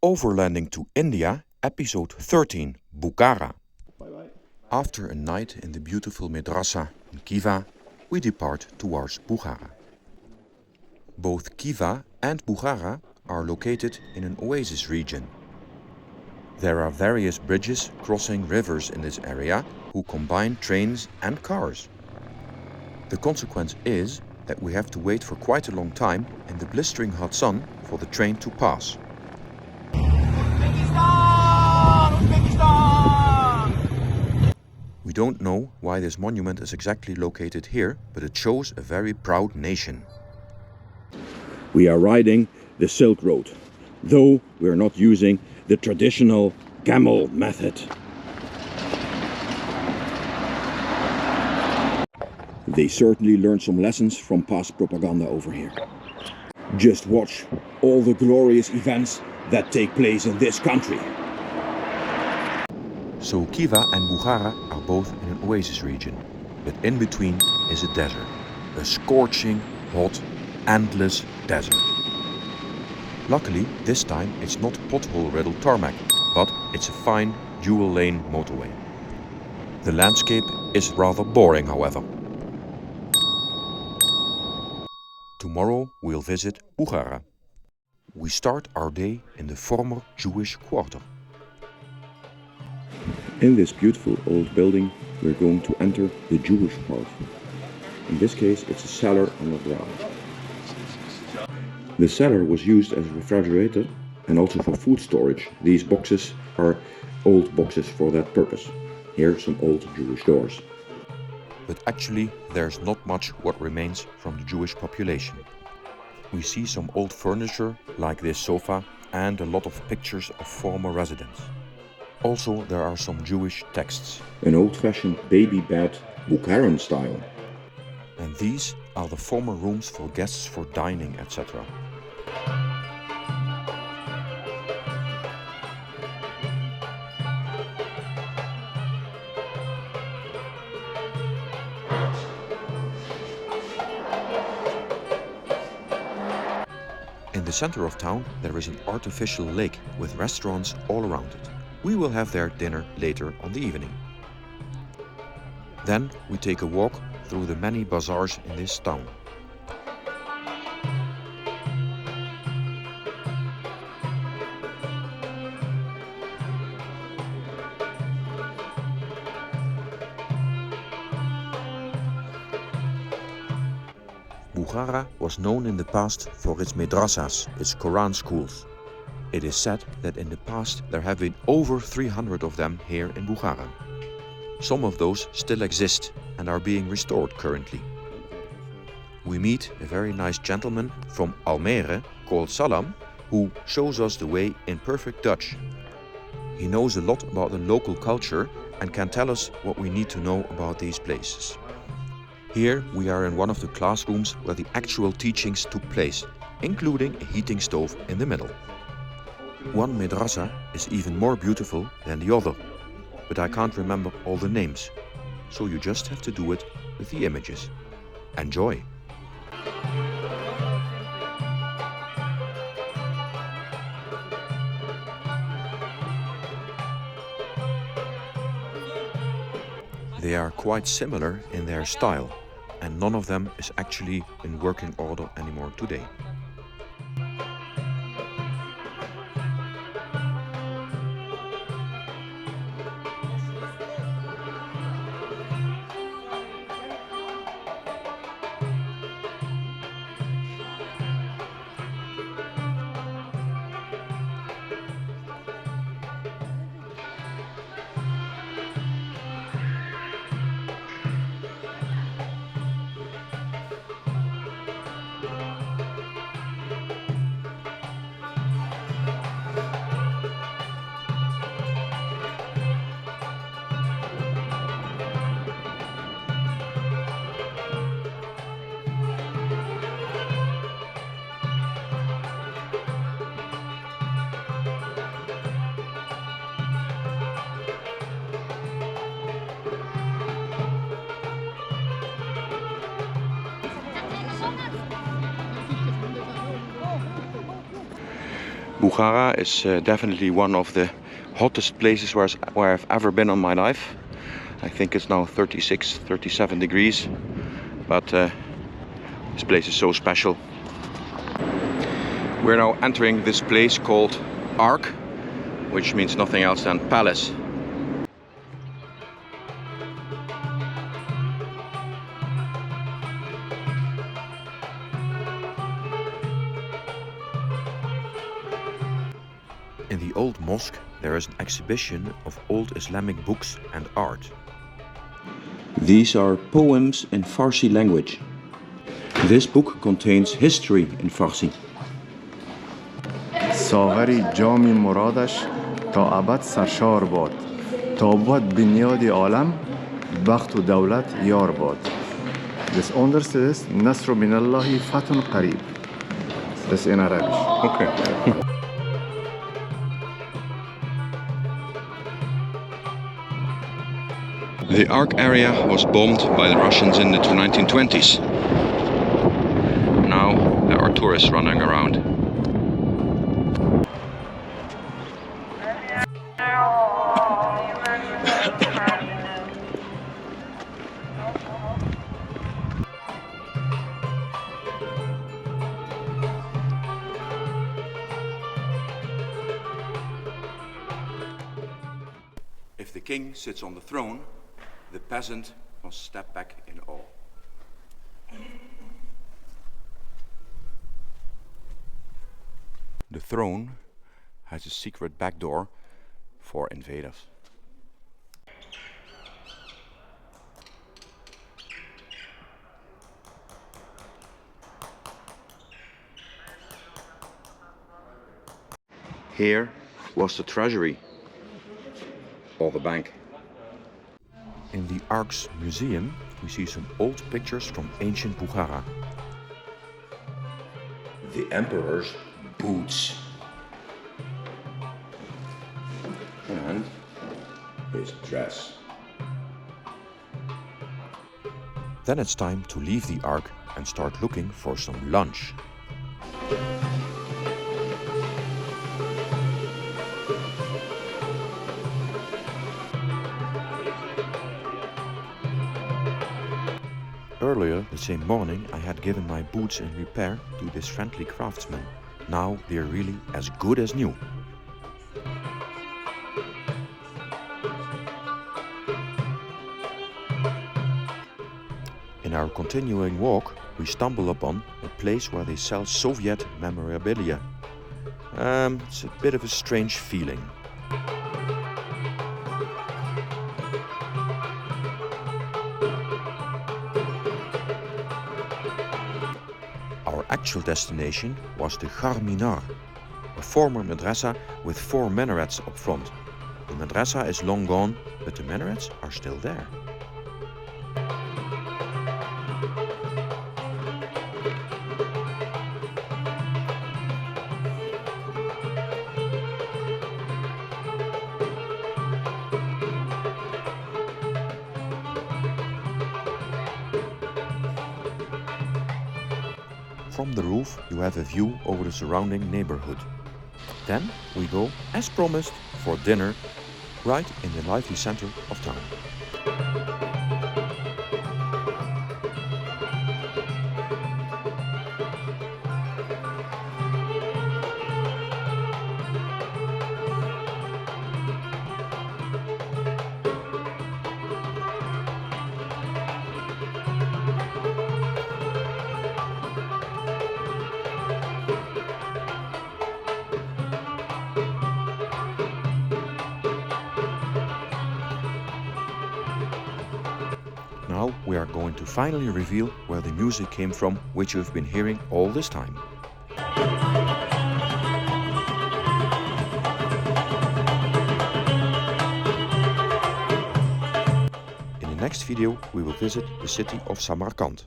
Overlanding to India, episode 13, Bukhara. After a night in the beautiful Madrasa in Khiva, we depart towards Bukhara. Both Khiva and Bukhara are located in an oasis region. There are various bridges crossing rivers in this area who combine trains and cars. The consequence is that we have to wait for quite a long time in the blistering hot sun for the train to pass. Uzbekistan! We don't know why this monument is exactly located here, but it shows a very proud nation. We are riding the Silk Road, though we are not using the traditional camel method. They certainly learned some lessons from past propaganda over here. Just watch all the glorious events that take place in this country. So Khiva and Bukhara are both in an oasis region, but in between is a desert. A scorching, hot, endless desert. Luckily, this time it's not pothole-riddled tarmac, but it's a fine dual-lane motorway. The landscape is rather boring, however. Tomorrow we'll visit Bukhara. We start our day in the former Jewish quarter. In this beautiful old building, we're going to enter the Jewish part. In this case, it's a cellar underground. The cellar was used as a refrigerator and also for food storage. These boxes are old boxes for that purpose. Here, some old Jewish doors. But actually, there's not much what remains from the Jewish population. We see some old furniture, like this sofa, and a lot of pictures of former residents. Also, there are some Jewish texts. An old-fashioned baby bed, Bukharan style. And these are the former rooms for guests for dining, etc. In the center of town, there is an artificial lake with restaurants all around it. We will have their dinner later on the evening. Then we take a walk through the many bazaars in this town. Bukhara was known in the past for its madrasas, its Quran schools. It is said that in the past there have been over 300 of them here in Bukhara. Some of those still exist and are being restored currently. We meet a very nice gentleman from Almere called Salam, who shows us the way in perfect Dutch. He knows a lot about the local culture and can tell us what we need to know about these places. Here we are in one of the classrooms where the actual teachings took place, including a heating stove in the middle. One madrasa is even more beautiful than the other, but I can't remember all the names, so you just have to do it with the images. Enjoy! They are quite similar in their style, and none of them is actually in working order anymore today. Bukhara is definitely one of the hottest places where I've ever been in my life. I think it's now 36, 37 degrees, but this place is so special. We're now entering this place called Ark, which means nothing else than palace. In the old mosque there is an exhibition of old Islamic books and art. These are poems in Farsi language. This book contains history in Farsi. ساغری جامی مرادش تا ابد سرشار باد تا بود بنیاد عالم بخت و دولت یار باد. This understates نصر من الله فتح قریب. This in Arabic. Okay. The Ark area was bombed by the Russians in the 1920s. Now there are tourists running around. If the king sits on the throne, the peasant must step back in awe. The throne has a secret back door for invaders. Here was the treasury, or the bank. In the Ark's museum, we see some old pictures from ancient Bukhara. The emperor's boots. And his dress. Then it's time to leave the Ark and start looking for some lunch. Earlier the same morning I had given my boots in repair to this friendly craftsman. Now they're really as good as new. In our continuing walk we stumble upon a place where they sell Soviet memorabilia. It's a bit of a strange feeling. Our actual destination was the Ghar Minar, a former madrasa with 4 minarets up front. The madrasa is long gone, but the minarets are still there. From the roof you have a view over the surrounding neighborhood. Then we go, as promised, for dinner, right in the lively center of town. Now we are going to finally reveal where the music came from, which you've been hearing all this time. In the next video we will visit the city of Samarkand.